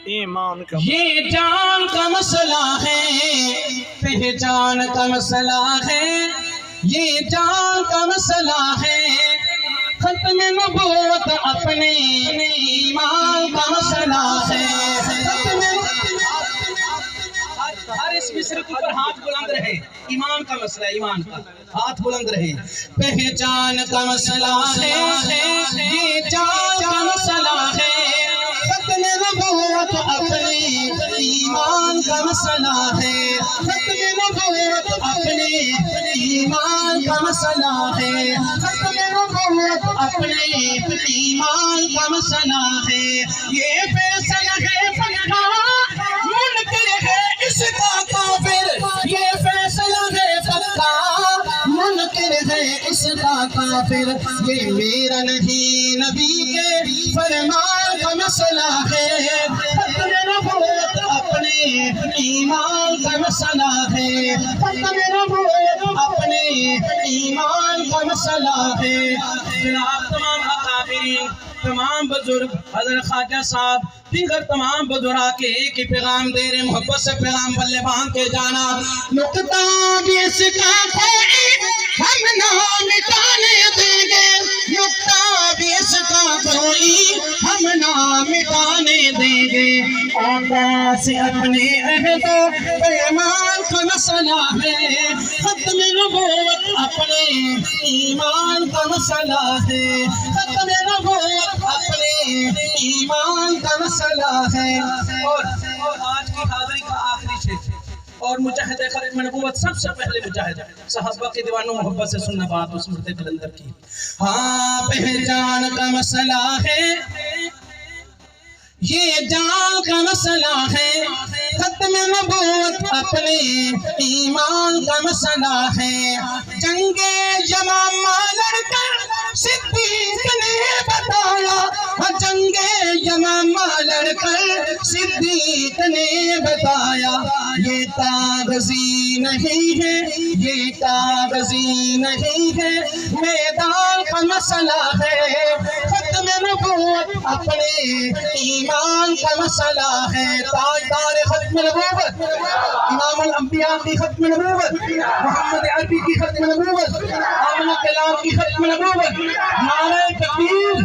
ایمان کا یہ جان کا مسئلہ ہے، پہچان کا مسئلہ ہے، یہ جان کا مسئلہ ہے، ختم نبوت اپنے ایمان کا مسئلہ ہے۔ ہر اس مصر کے اوپر ہاتھ بلند رہے، ایمان کا مسئلہ ہے، ایمان کا ہاتھ بلند رہے۔ پہچان کا مسئلہ ہے، یہ جان کا مسئلہ ہے، ختم نبوت اپنے ایمان کا مسئلہ ہے، ختم نبوت اپنے ایمان کا مسئلہ ہے، ختم نبوت اپنے ایمان کا مسئلہ ہے۔ یہ فیصلہ ہے پکا، منکر ہے اس کا کافر، یہ فیصلہ ہے پکا، منکر ہے اس کا کافر، یہ میرا نہیں نبی کے فرمان کا مسئلہ ہے، ختم نبوت اپنے ایمان کا مسئلہ ہے، ختم نبوت اپنے ایمان کا مسئلہ ہے۔ جناب تمام اکابرین، تمام بزرگ، حضرت خواجہ صاحب، دیگر تمام بزرگاء کے ایک ہی پیغام دے رہے، محبت سے پیغام بلے باندھ کے جانا۔ نقطہ بھی اس کا کوئی ہم نہ مٹانے دیں گے، نقطہ بھی اس کا کوئی ہم نہ مٹانے دیں گے، آقا سے اپنے عہد و پیمان کا مسئلہ ہے، ختم نبوت اپنے ایمان کا مسئلہ ہے، ختم نبوت اپنے ایمان کا مسئلہ ہے۔ اور آج کی حاضری کا آخری شیخ اور مجاہد ختم نبوت، سب سے پہلے مجاہد صحابہ کے دیوانوں محبت سے سننا بات اس مرد کلندر کی۔ ہاں پہچان کا مسئلہ ہے، یہ جان کا مسئلہ ہے، ختم نبوت اپنے ایمان کا مسئلہ ہے۔ جنگ یمامہ لڑ کر صدیق نے بتایا، جنگ یمامہ لڑ کر صدیق نے بتایا، یہ کاغذی نہیں ہے، یہ کاغذی نہیں ہے، میدان کا مسئلہ ہے، ختم نبوت اپنے ایمان کا مسئلہ ہے۔ تاجدار ختم نبوت، امام الانبیاء کی ختم نبوت، محمد عربی کی ختم نبوت، آمنہ کلام کی ختم نبوت، نعرہ تکبیر